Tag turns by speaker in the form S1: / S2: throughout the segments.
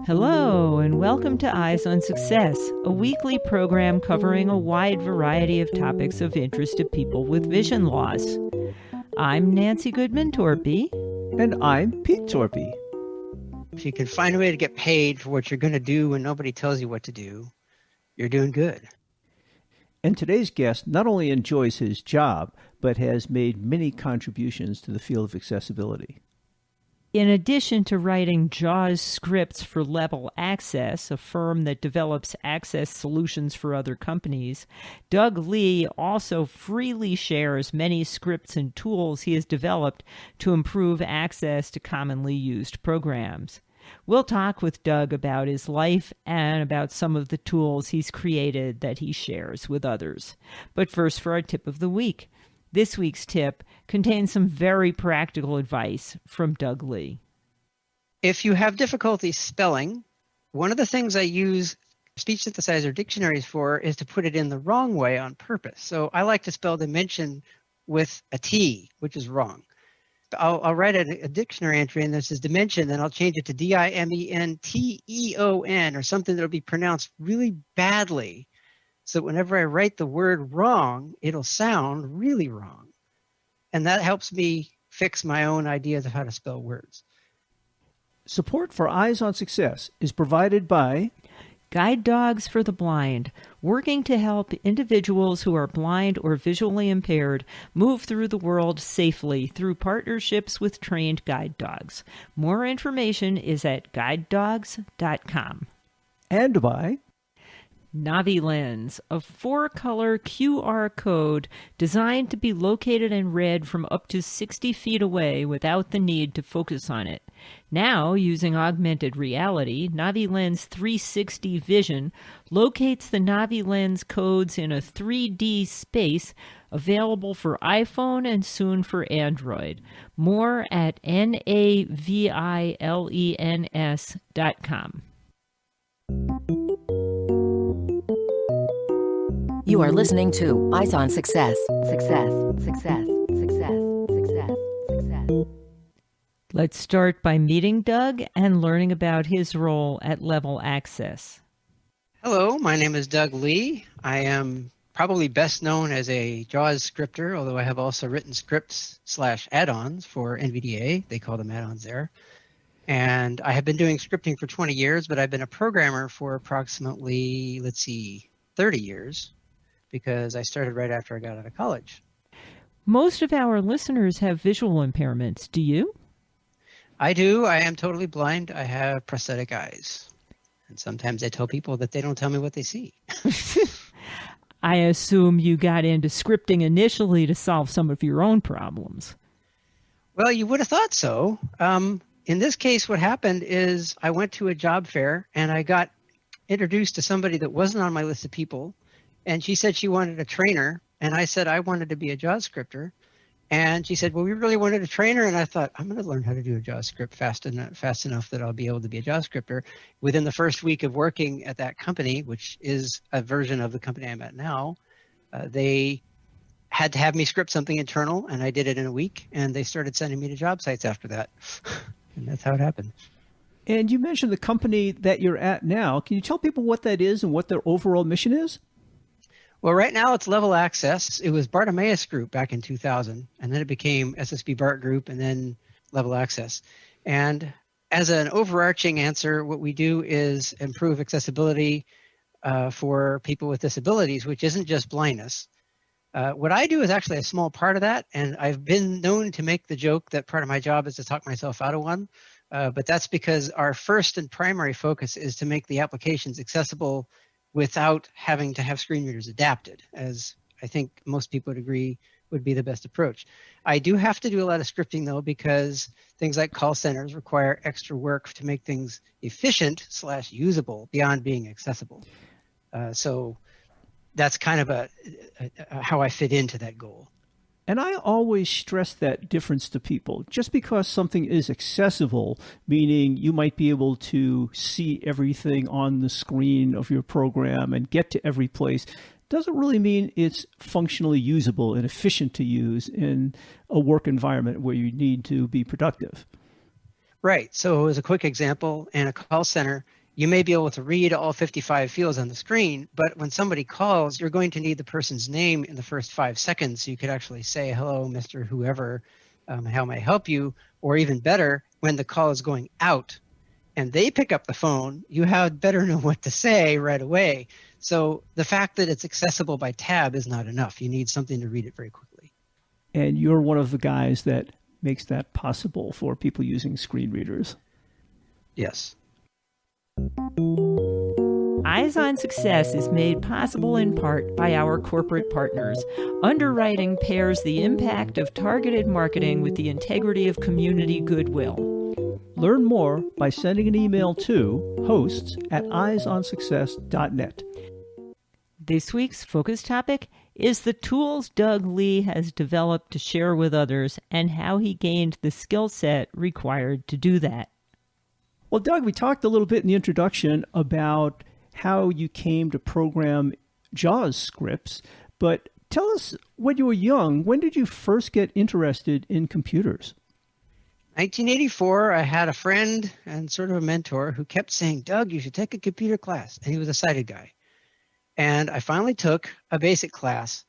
S1: Hello, and welcome to Eyes on Success, a weekly program covering a wide variety of topics of interest to people with vision loss. I'm Nancy Torpey.
S2: And I'm Pete Torpey.
S3: If you can find a way to get paid for what you're going to do when nobody tells you what to do, you're doing good.
S2: And today's guest not only enjoys his job, but has made many contributions to the field of accessibility.
S1: In addition to writing JAWS scripts for Level Access, a firm that develops access solutions for other companies, Doug Lee also freely shares many scripts and tools he has developed to improve access to commonly used programs. We'll talk with Doug about his life and about some of the tools he's created that he shares with others. But first, for our tip of the week. This week's tip contains some very practical advice from Doug Lee.
S3: If you have difficulty spelling, one of the things I use speech synthesizer dictionaries for is to put it in the wrong way on purpose. So I like to spell dimension with a T, which is wrong. I'll write a dictionary entry and this is dimension, then I'll change it to D-I-M-E-N-T-E-O-N or something that'll be pronounced really badly. So whenever I write the word wrong, it'll sound really wrong. And that helps me fix my own ideas of how to spell words.
S2: Support for Eyes on Success is provided by
S1: Guide Dogs for the Blind, working to help individuals who are blind or visually impaired move through the world safely through partnerships with trained guide dogs. More information is at guidedogs.com.
S2: And by
S1: NaviLens, a 4-color QR code designed to be located and read from up to 60 feet away without the need to focus on it. Now, using augmented reality, NaviLens 360 Vision locates the NaviLens codes in a 3D space available for iPhone and soon for Android. More at NaviLens.com.
S4: You are listening to Eyes on Success. Success, success, success, success, success.
S1: Let's start by meeting Doug and learning about his role at Level Access.
S3: Hello, my name is Doug Lee. I am probably best known as a JAWS scripter, although I have also written scripts / add-ons for NVDA. They call them add-ons there. And I have been doing scripting for 20 years, but I've been a programmer for approximately, 30 years. Because I started right after I got out of college.
S1: Most of our listeners have visual impairments. Do you?
S3: I do. I am totally blind. I have prosthetic eyes. And sometimes I tell people that they don't tell me what they see.
S1: I assume you got into scripting initially to solve some of your own problems.
S3: Well, you would have thought so. In this case, what happened is I went to a job fair and I got introduced to somebody that wasn't on my list of people. And she said she wanted a trainer, and I said I wanted to be a JAWS scripter. And she said, well, we really wanted a trainer, and I thought, I'm going to learn how to do a JAWS script fast enough that I'll be able to be a JAWS scripter. Within the first week of working at that company, which is a version of the company I'm at now, they had to have me script something internal, and I did it in a week, and they started sending me to job sites after that. And that's how it happened.
S2: And you mentioned the company that you're at now. Can you tell people what that is and what their overall mission is?
S3: Well, right now it's Level Access. It was Bartimaeus Group back in 2000, and then it became SSB Bart Group and then Level Access. And as an overarching answer, what we do is improve accessibility for people with disabilities, which isn't just blindness. What I do is actually a small part of that, and I've been known to make the joke that part of my job is to talk myself out of one. But that's because our first and primary focus is to make the applications accessible without having to have screen readers adapted, as I think most people would agree would be the best approach. I do have to do a lot of scripting, though, because things like call centers require extra work to make things efficient / usable beyond being accessible. So that's kind of how I fit into that goal.
S2: And I always stress that difference to people. Just because something is accessible, meaning you might be able to see everything on the screen of your program and get to every place, doesn't really mean it's functionally usable and efficient to use in a work environment where you need to be productive.
S3: Right. So as a quick example, in a call center, you may be able to read all 55 fields on the screen, but when somebody calls, you're going to need the person's name in the first 5 seconds. So you could actually say, hello, Mr. Whoever, how may I help you? Or even better, when the call is going out and they pick up the phone, you had better know what to say right away. So the fact that it's accessible by tab is not enough. You need something to read it very quickly.
S2: And you're one of the guys that makes that possible for people using screen readers.
S3: Yes.
S1: Eyes on Success is made possible in part by our corporate partners. Underwriting pairs the impact of targeted marketing with the integrity of community goodwill.
S2: Learn more by sending an email to hosts@eyesonsuccess.net.
S1: This week's focus topic is the tools Doug Lee has developed to share with others and how he gained the skill set required to do that.
S2: Well, Doug, we talked a little bit in the introduction about how you came to program JAWS scripts, but tell us, when you were young, when did you first get interested in computers?
S3: 1984, I had a friend and sort of a mentor who kept saying, Doug, you should take a computer class. And he was a sighted guy. And I finally took a basic class,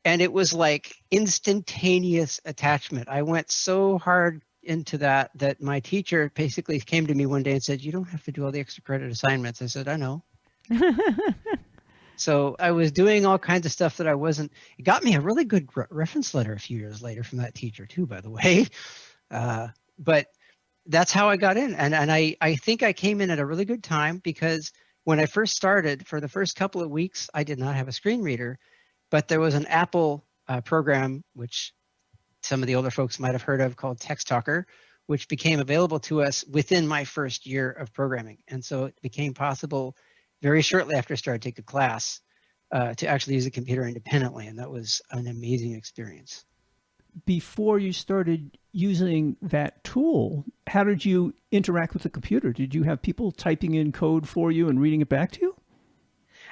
S3: and it was like instantaneous attachment. I went so hard into that my teacher basically came to me one day and said, you don't have to do all the extra credit assignments. I said, I know. So I was doing all kinds of stuff that I wasn't. It got me a really good reference letter a few years later from that teacher too, by the way. But that's how I got in. And I think I came in at a really good time, because when I first started, for the first couple of weeks, I did not have a screen reader, but there was an Apple program, which some of the older folks might have heard of, called Text Talker, which became available to us within my first year of programming. And so it became possible very shortly after I started taking the class to actually use a computer independently. And that was an amazing experience.
S2: Before you started using that tool, how did you interact with the computer? Did you have people typing in code for you and reading it back to you?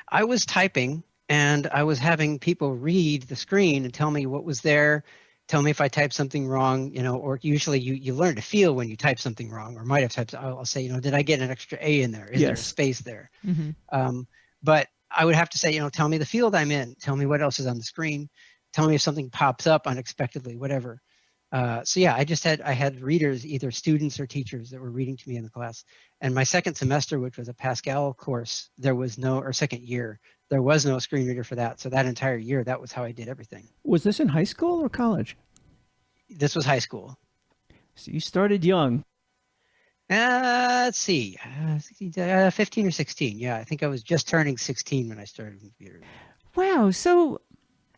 S3: I was typing, and I was having people read the screen and tell me what was there, tell me if I typed something wrong, or usually you learn to feel when you type something wrong, or might have typed, I'll say, did I get an extra A in there? Is there a space there?
S1: Mm-hmm.
S3: But I would have to say, tell me the field I'm in, tell me what else is on the screen, tell me if something pops up unexpectedly, whatever. So yeah, I had readers, either students or teachers, that were reading to me in the class. And my second semester, which was a Pascal course, second year, there was no screen reader for that. So that entire year, that was how I did everything.
S2: Was this in high school or college?
S3: This was high school.
S2: So you started young.
S3: Let's see, 15 or 16. Yeah, I think I was just turning 16 when I started computers.
S1: Wow. So,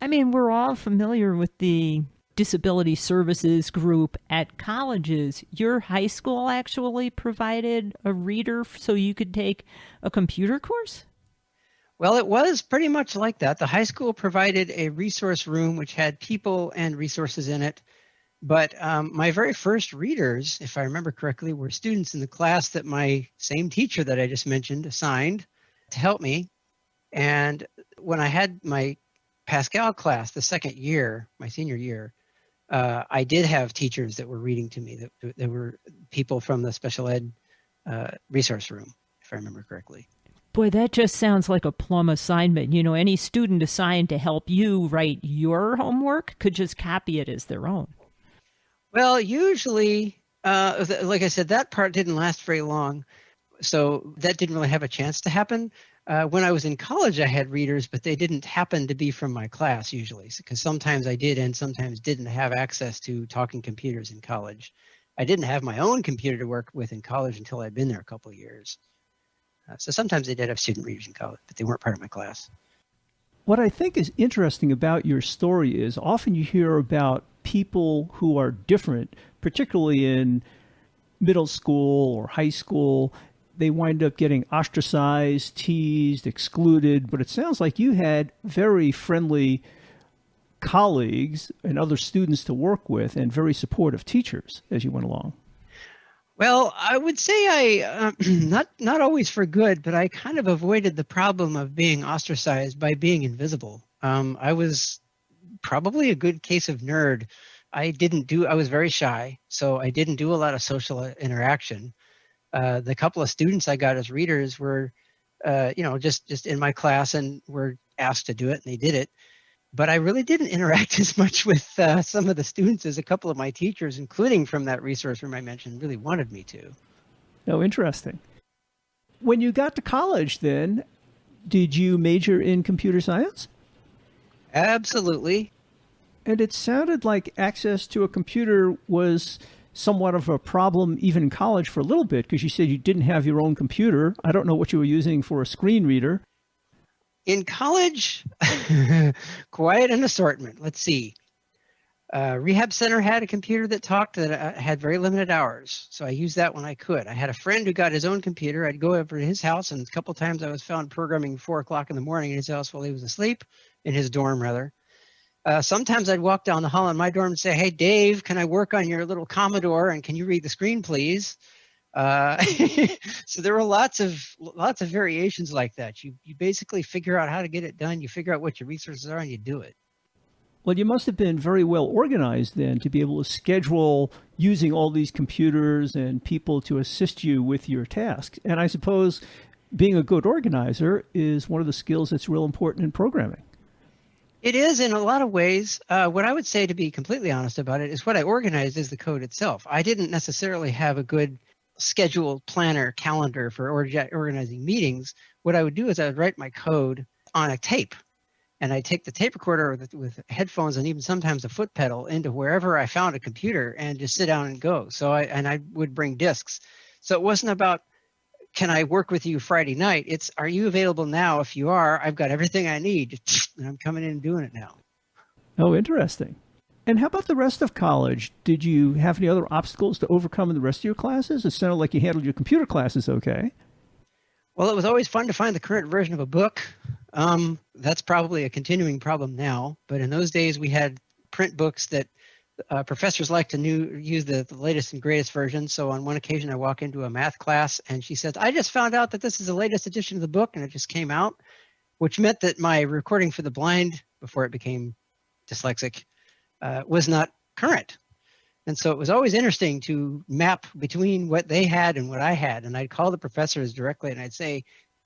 S1: we're all familiar with the disability services group at colleges. Your high school actually provided a reader so you could take a computer course?
S3: Well, it was pretty much like that. The high school provided a resource room which had people and resources in it. But my very first readers, if I remember correctly, were students in the class that my same teacher that I just mentioned assigned to help me. And when I had my Pascal class the second year, my senior year, I did have teachers that were reading to me. That were people from the special ed resource room, if I remember correctly.
S1: Boy, that just sounds like a plum assignment. Any student assigned to help you write your homework could just copy it as their own.
S3: Well, usually, like I said, that part didn't last very long. So that didn't really have a chance to happen. When I was in college, I had readers, but they didn't happen to be from my class usually, because sometimes I did and sometimes didn't have access to talking computers in college. I didn't have my own computer to work with in college until I'd been there a couple of years. So sometimes they did have student readers in college, but they weren't part of my class.
S2: What I think is interesting about your story is often you hear about people who are different, particularly in middle school or high school. They wind up getting ostracized, teased, excluded, but it sounds like you had very friendly colleagues and other students to work with and very supportive teachers as you went along.
S3: Well, I would say I, not always for good, but I kind of avoided the problem of being ostracized by being invisible. I was probably a good case of nerd. I was very shy, so I didn't do a lot of social interaction. The couple of students I got as readers were, just in my class and were asked to do it, and they did it. But I really didn't interact as much with some of the students as a couple of my teachers, including from that resource room I mentioned, really wanted me to.
S2: Oh, interesting. When you got to college then, did you major in computer science?
S3: Absolutely.
S2: And it sounded like access to a computer was somewhat of a problem even in college for a little bit, because you said you didn't have your own computer. I don't know what you were using for a screen reader.
S3: In college, quite an assortment. Let's see. Rehab center had a computer that talked that had very limited hours, so I used that when I could. I had a friend who got his own computer. I'd go over to his house, and a couple of times I was found programming 4 o'clock in the morning in his house while he was asleep, in his dorm rather. Sometimes I'd walk down the hall in my dorm and say, "Hey, Dave, can I work on your little Commodore, and can you read the screen, please?" So there were lots of variations like that. You basically figure out how to get it done. You figure out what your resources are, and you do it.
S2: Well, you must have been very well organized then to be able to schedule using all these computers and people to assist you with your tasks. And I suppose being a good organizer is one of the skills that's real important in programming.
S3: It is in a lot of ways. What I would say, to be completely honest about it, is what I organized is the code itself. I didn't necessarily have a good schedule, planner, calendar for organizing meetings. What I would do is I would write my code on a tape. And I take the tape recorder with headphones and even sometimes a foot pedal into wherever I found a computer and just sit down and go. So I would bring discs. So it wasn't about, can I work with you Friday night? It's, are you available now? If you are, I've got everything I need, and I'm coming in and doing it now.
S2: Oh, interesting. And how about the rest of college? Did you have any other obstacles to overcome in the rest of your classes? It sounded like you handled your computer classes okay.
S3: Well, it was always fun to find the current version of a book. That's probably a continuing problem now, but in those days we had print books that professors liked to use the latest and greatest version. So on one occasion I walk into a math class and she says, "I just found out that this is the latest edition of the book," and it just came out, which meant that my recording for the blind, before it became dyslexic, was not current. And so it was always interesting to map between what they had and what I had. And I'd call the professors directly and I'd say,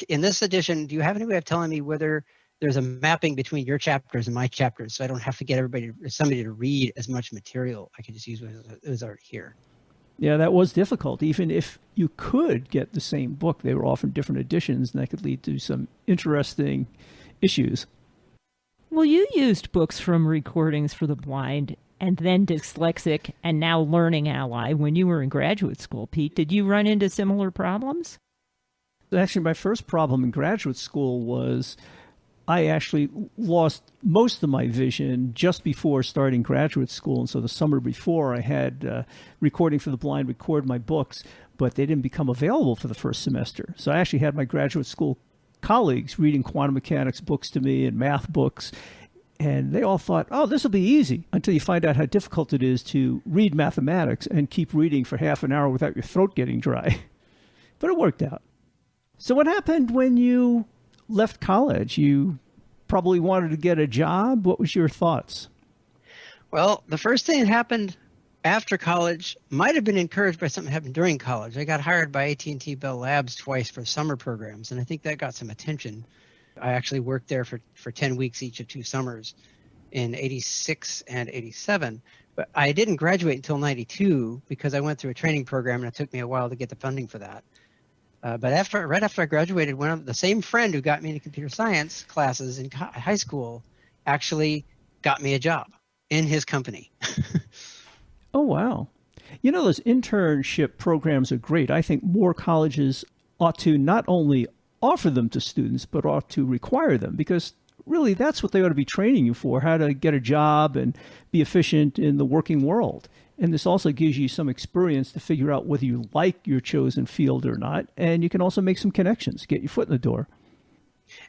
S3: "In this edition, do you have any way of telling me whether there's a mapping between your chapters and my chapters, so I don't have to get somebody to read as much material? I can just use what was already here."
S2: Yeah, that was difficult. Even if you could get the same book, they were often different editions, and that could lead to some interesting issues.
S1: Well, you used books from Recordings for the Blind and then Dyslexic and now Learning Ally when you were in graduate school, Pete. Did you run into similar problems?
S2: Actually, my first problem in graduate school was I actually lost most of my vision just before starting graduate school. And so the summer before, I had Recording for the Blind record my books, but they didn't become available for the first semester. So I actually had my graduate school colleagues reading quantum mechanics books to me and math books. And they all thought, "Oh, this will be easy," until you find out how difficult it is to read mathematics and keep reading for half an hour without your throat getting dry. But it worked out. So what happened when you left college? You probably wanted to get a job. What was your thoughts?
S3: Well, the first thing that happened after college might have been encouraged by something that happened during college. I got hired by AT&T Bell Labs twice for summer programs, and I think that got some attention. I actually worked there for 10 weeks each of 2 summers in 86 and 87. But I didn't graduate until 92 because I went through a training program, and it took me a while to get the funding for that. But right after I graduated, the same friend who got me into computer science classes in high school actually got me a job in his company.
S2: Oh, wow. You know, those internship programs are great. I think more colleges ought to not only offer them to students, but ought to require them, because really that's what they ought to be training you for, how to get a job and be efficient in the working world. And this also gives you some experience to figure out whether you like your chosen field or not. And you can also make some connections, get your foot in the door.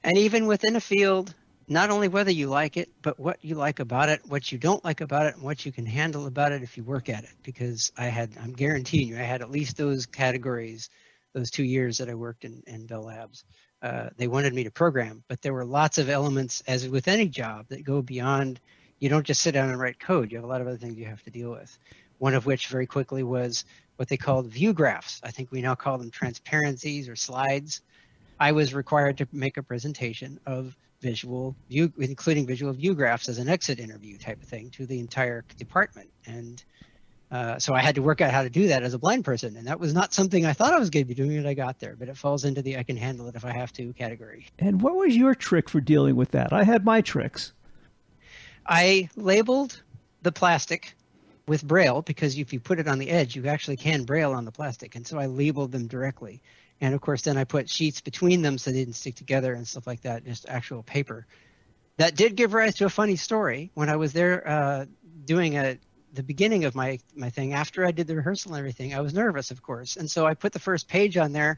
S3: And even within a field, not only whether you like it, but what you like about it, what you don't like about it, and what you can handle about it if you work at it. Because I'm guaranteeing you, I had at least those categories those 2 years that I worked in Bell Labs. They wanted me to program, but there were lots of elements, as with any job, that go beyond you don't just sit down and write code. You have a lot of other things you have to deal with. One of which very quickly was what they called view graphs. I think we now call them transparencies or slides. I was required to make a presentation of visual view, including visual view graphs as an exit interview type of thing to the entire department. And so I had to work out how to do that as a blind person. And that was not something I thought I was going to be doing when I got there, but it falls into the I can handle it if I have to category.
S2: And what was your trick for dealing with that? I had my tricks.
S3: I labeled the plastic with Braille, because if you put it on the edge, you actually can Braille on the plastic. And so I labeled them directly. And of course, then I put sheets between them so they didn't stick together and stuff like that, just actual paper. That did give rise to a funny story. When I was there doing the beginning of my thing, after I did the rehearsal and everything, I was nervous, of course. And so I put the first page on there.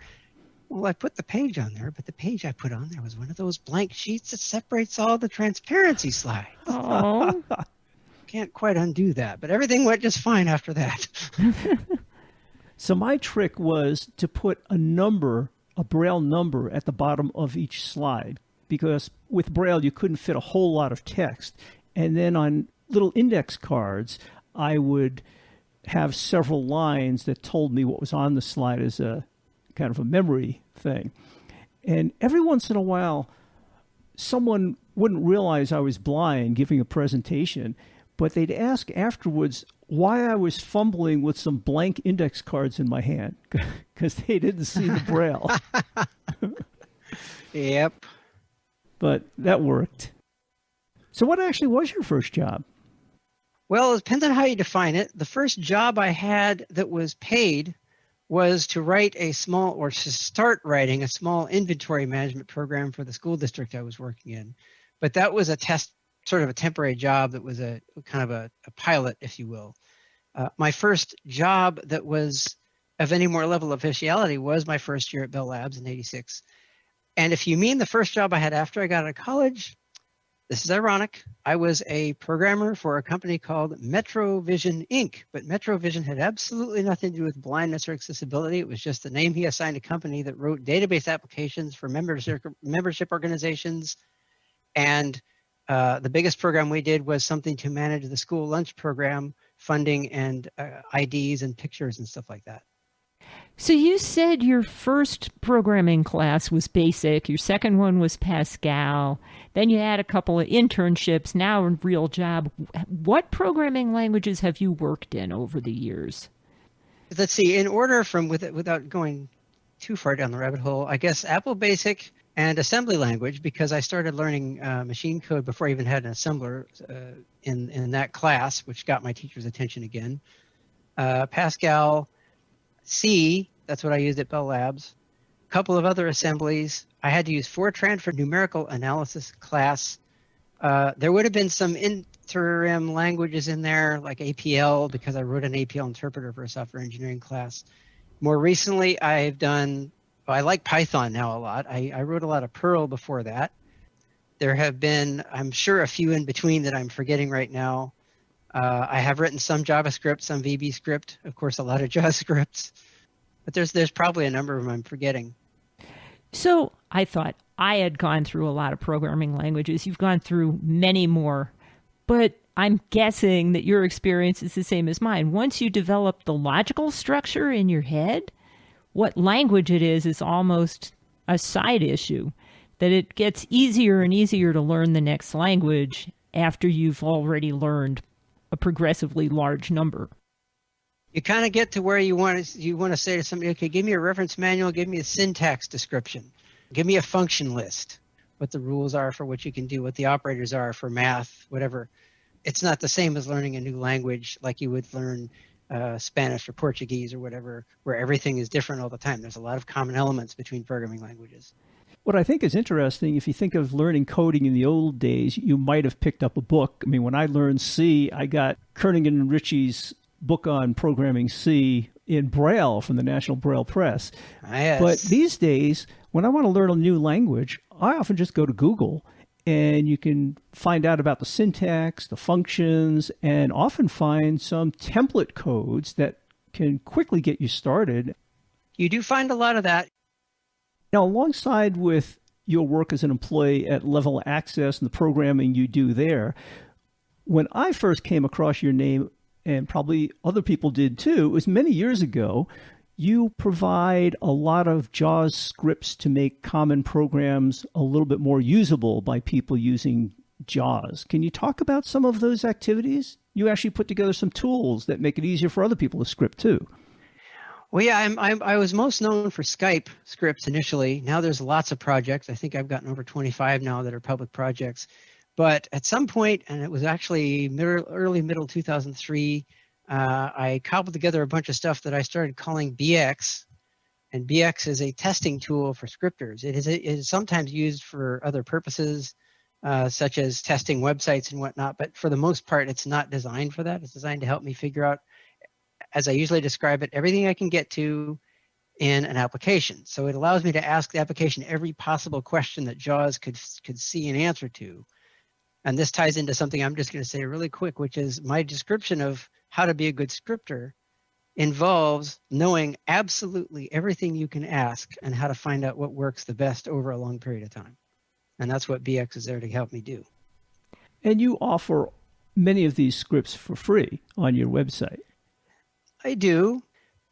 S3: Well, I put the page on there, but the page I put on there was one of those blank sheets that separates all the transparency slides.
S1: Oh.
S3: Can't quite undo that, but everything went just fine after that.
S2: So my trick was to put a number, a Braille number, at the bottom of each slide, because with Braille you couldn't fit a whole lot of text. And then on little index cards, I would have several lines that told me what was on the slide as a kind of a memory thing. And every once in a while, someone wouldn't realize I was blind giving a presentation, but they'd ask afterwards why I was fumbling with some blank index cards in my hand, because they didn't see the Braille.
S3: Yep.
S2: But that worked. So what actually was your first job?
S3: Well, it depends on how you define it. The first job I had that was paid was to write a small, or to start writing a small inventory management program for the school district I was working in. But that was a test, sort of a temporary job that was a kind of a pilot, if you will. My first job that was of any more level of officiality was my first year at Bell Labs in '86. And if you mean the first job I had after I got out of college, this is ironic. I was a programmer for a company called MetroVision Inc., but MetroVision had absolutely nothing to do with blindness or accessibility. It was just the name he assigned a company that wrote database applications for membership organizations. And the biggest program we did was something to manage the school lunch program, funding and IDs and pictures and stuff like that.
S1: So you said your first programming class was BASIC, your second one was Pascal, then you had a couple of internships, now a real job. What programming languages have you worked in over the years?
S3: Let's see, in order from, without going too far down the rabbit hole, I guess Apple BASIC and assembly language, because I started learning machine code before I even had an assembler in that class, which got my teacher's attention again. Pascal, C, that's what I used at Bell Labs. A couple of other assemblies. I had to use Fortran for numerical analysis class. There would have been some interim languages in there, like APL, because I wrote an APL interpreter for a software engineering class. More recently, I like Python now a lot. I wrote a lot of Perl before that. There have been, I'm sure, a few in between that I'm forgetting right now. I have written some JavaScript, some VB script, of course, a lot of JavaScripts, but there's probably a number of them I'm forgetting.
S1: So I thought I had gone through a lot of programming languages. You've gone through many more, but I'm guessing that your experience is the same as mine. Once you develop the logical structure in your head, what language it is almost a side issue, that it gets easier and easier to learn the next language after you've already learned a progressively large number.
S3: You kind of get to where you want to say to somebody, okay, give me a reference manual, give me a syntax description, give me a function list, what the rules are for what you can do, what the operators are for math, whatever. It's not the same as learning a new language like you would learn Spanish or Portuguese or whatever, where everything is different all the time. There's a lot of common elements between programming languages.
S2: What I think is interesting, if you think of learning coding in the old days, you might have picked up a book. I mean, when I learned C, I got Kernigan and Ritchie's book on programming C in Braille from the National Braille Press.
S3: Yes.
S2: But these days, when I want to learn a new language, I often just go to Google, and you can find out about the syntax, the functions, and often find some template codes that can quickly get you started.
S3: You do find a lot of that.
S2: Now, alongside with your work as an employee at Level Access and the programming you do there, When I first came across your name, and probably other people did too, it was many years ago. You provide a lot of JAWS scripts to make common programs a little bit more usable by people using JAWS. Can you talk about some of those activities? You actually put together some tools that make it easier for other people to script too.
S3: Well, yeah, I was most known for Skype scripts initially. Now there's lots of projects. I think I've gotten over 25 now that are public projects. But at some point, and it was actually early middle 2003, I cobbled together a bunch of stuff that I started calling BX. And BX is a testing tool for scripters. It is sometimes used for other purposes, such as testing websites and whatnot. But for the most part, it's not designed for that. It's designed to help me figure out, as I usually describe it, everything I can get to in an application. So it allows me to ask the application every possible question that JAWS could see an answer to. And this ties into something I'm just going to say really quick, which is my description of how to be a good scripter involves knowing absolutely everything you can ask and how to find out what works the best over a long period of time. And that's what BX is there to help me do.
S2: And you offer many of these scripts for free on your website.
S3: I do.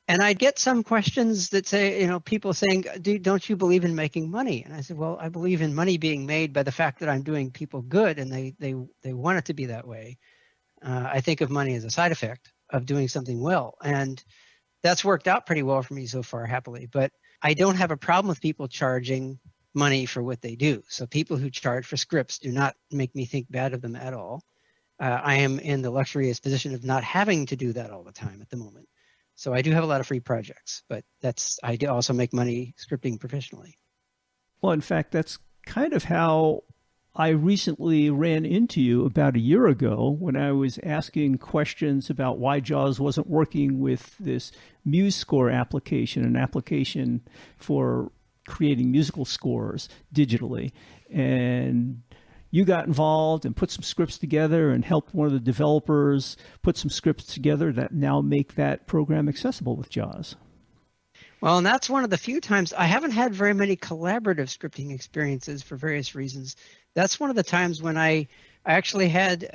S3: And I get some questions that say, people saying, don't you believe in making money? And I said, well, I believe in money being made by the fact that I'm doing people good and they want it to be that way. I think of money as a side effect of doing something well. And that's worked out pretty well for me so far, happily. But I don't have a problem with people charging money for what they do. So people who charge for scripts do not make me think bad of them at all. I am in the luxurious position of not having to do that all the time at the moment. So I do have a lot of free projects, but I do also make money scripting professionally.
S2: Well, in fact, that's kind of how I recently ran into you about a year ago when I was asking questions about why JAWS wasn't working with this MuseScore application, an application for creating musical scores digitally. And you got involved and put some scripts together and helped one of the developers put some scripts together that now make that program accessible with JAWS.
S3: Well, and that's one of the few times I haven't had very many collaborative scripting experiences for various reasons. That's one of the times when I actually had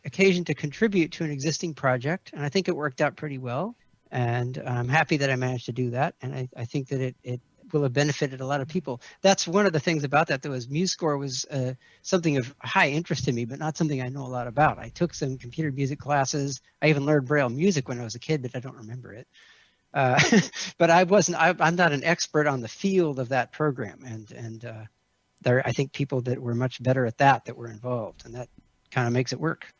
S3: occasion to contribute to an existing project, and I think it worked out pretty well. And I'm happy that I managed to do that. And I think that it will have benefited a lot of people. That's one of the things about that, though, is MuseScore was something of high interest to me, but not something I know a lot about. I took some computer music classes. I even learned Braille music when I was a kid, but I don't remember it. But I'm not an expert on the field of that program. And there are, I think, people that were much better at that were involved, and that kind of makes it work.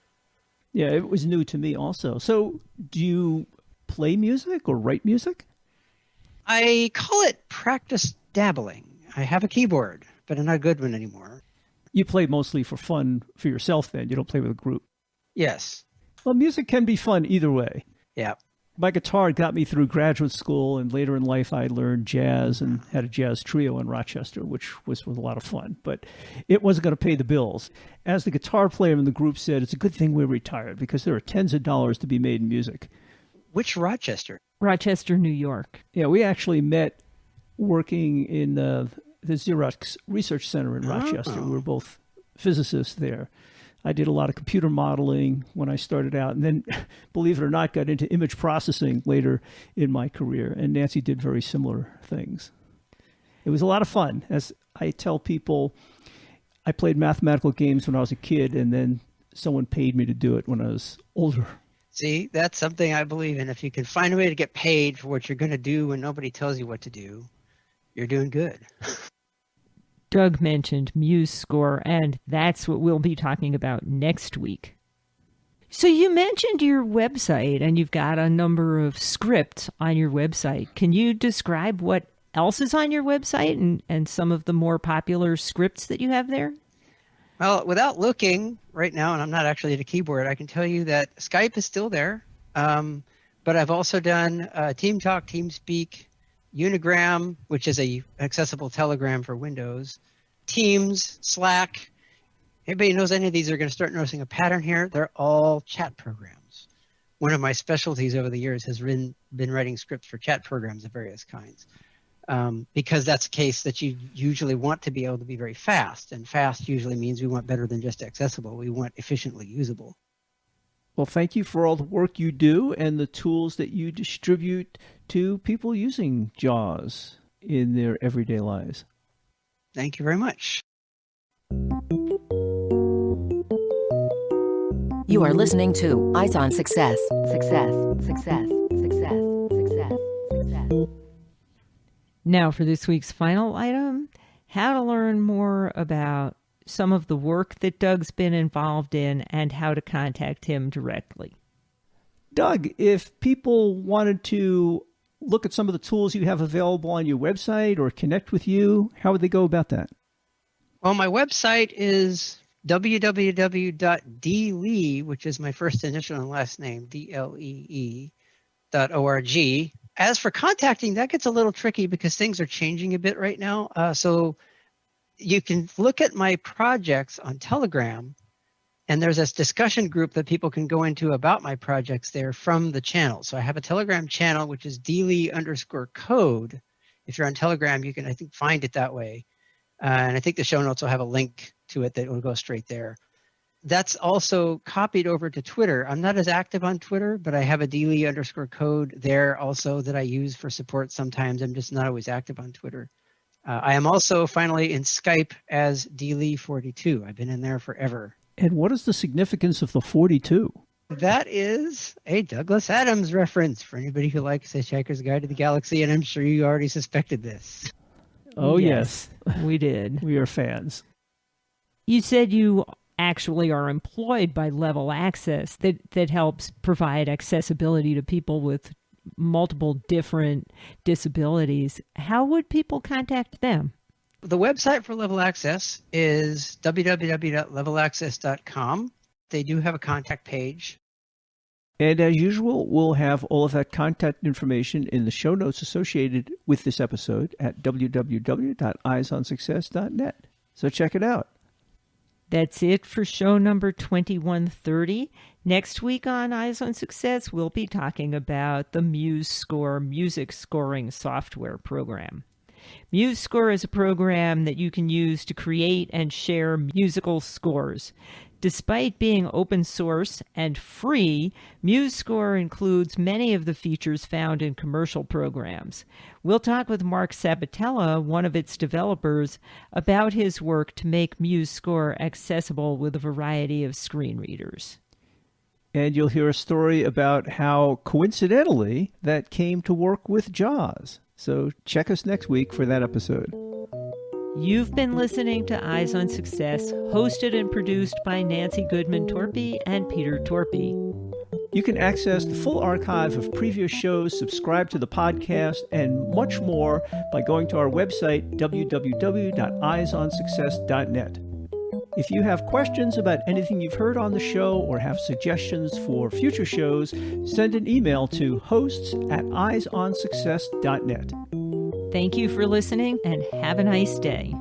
S2: Yeah, it was new to me also. So do you play music or write music?
S3: I call it practice dabbling. I have a keyboard, but I'm not a good one anymore.
S2: You play mostly for fun for yourself then? You don't play with a group?
S3: Yes.
S2: Well, music can be fun either way.
S3: Yeah.
S2: My guitar got me through graduate school, and later in life I learned jazz and had a jazz trio in Rochester, which was a lot of fun. But it wasn't going to pay the bills. As the guitar player in the group said, it's a good thing we're retired because there are tens of dollars to be made in music.
S3: Which Rochester?
S1: Rochester, New York.
S2: Yeah, we actually met working in the Xerox Research Center in Rochester. We were both physicists there. I did a lot of computer modeling when I started out, and then, believe it or not, got into image processing later in my career. And Nancy did very similar things. It was a lot of fun. As I tell people, I played mathematical games when I was a kid, and then someone paid me to do it when I was older.
S3: See, that's something I believe in. If you can find a way to get paid for what you're going to do when nobody tells you what to do, you're doing good.
S1: Doug mentioned MuseScore, and that's what we'll be talking about next week. So you mentioned your website, and you've got a number of scripts on your website. Can you describe what else is on your website and some of the more popular scripts that you have there?
S3: Well, without looking right now, and I'm not actually at a keyboard, I can tell you that Skype is still there. But I've also done TeamTalk, TeamSpeak, Unigram, which is a accessible Telegram for Windows, Teams, Slack. Anybody knows any of these are going to start noticing a pattern here? They're all chat programs. One of my specialties over the years has been writing scripts for chat programs of various kinds. because that's a case that you usually want to be able to be very fast. And fast usually means we want better than just accessible. We want efficiently usable.
S2: Well, thank you for all the work you do and the tools that you distribute to people using JAWS in their everyday lives.
S3: Thank you very much.
S4: You are listening to Eyes on Success. Success, success, success, success, success.
S1: Now for this week's final item, how to learn more about some of the work that Doug's been involved in and how to contact him directly.
S2: Doug, if people wanted to look at some of the tools you have available on your website or connect with you, how would they go about that?
S3: Well, my website is www.dlee, which is my first initial and last name, DLEE.org. As for contacting, that gets a little tricky because things are changing a bit right now. So you can look at my projects on Telegram, and there's this discussion group that people can go into about my projects there from the channel. So I have a Telegram channel, which is DLEE_code. If you're on Telegram, you can, I think, find it that way. And I think the show notes will have a link to it that will go straight there. That's also copied over to Twitter. I'm not as active on Twitter, but I have a DLEE_code there also that I use for support sometimes. I'm just not always active on Twitter. I am also finally in Skype as DLEE42. I've been in there forever.
S2: And what is the significance of the 42?
S3: That is a Douglas Adams reference for anybody who likes Hitchhiker's Guide to the Galaxy, and I'm sure you already suspected this.
S2: Oh, yes.
S1: We did.
S2: We are fans.
S1: You said you actually are employed by Level Access that helps provide accessibility to people with multiple different disabilities. How would people contact them?
S3: The website for Level Access is www.levelaccess.com. They do have a contact page.
S2: And as usual, we'll have all of that contact information in the show notes associated with this episode at www.eyesonsuccess.net. So check it out.
S1: That's it for show number 2130. Next week on Eyes on Success, we'll be talking about the MuseScore music scoring software program. MuseScore is a program that you can use to create and share musical scores. Despite being open source and free, MuseScore includes many of the features found in commercial programs. We'll talk with Mark Sabatella, one of its developers, about his work to make MuseScore accessible with a variety of screen readers.
S2: And you'll hear a story about how, coincidentally, that came to work with JAWS. So check us next week for that episode.
S1: You've been listening to Eyes on Success, hosted and produced by Nancy Goodman Torpey and Peter Torpey.
S2: You can access the full archive of previous shows, subscribe to the podcast, and much more by going to our website, www.eyesonsuccess.net. If you have questions about anything you've heard on the show or have suggestions for future shows, send an email to hosts@eyesonsuccess.net.
S1: Thank you for listening and have a nice day.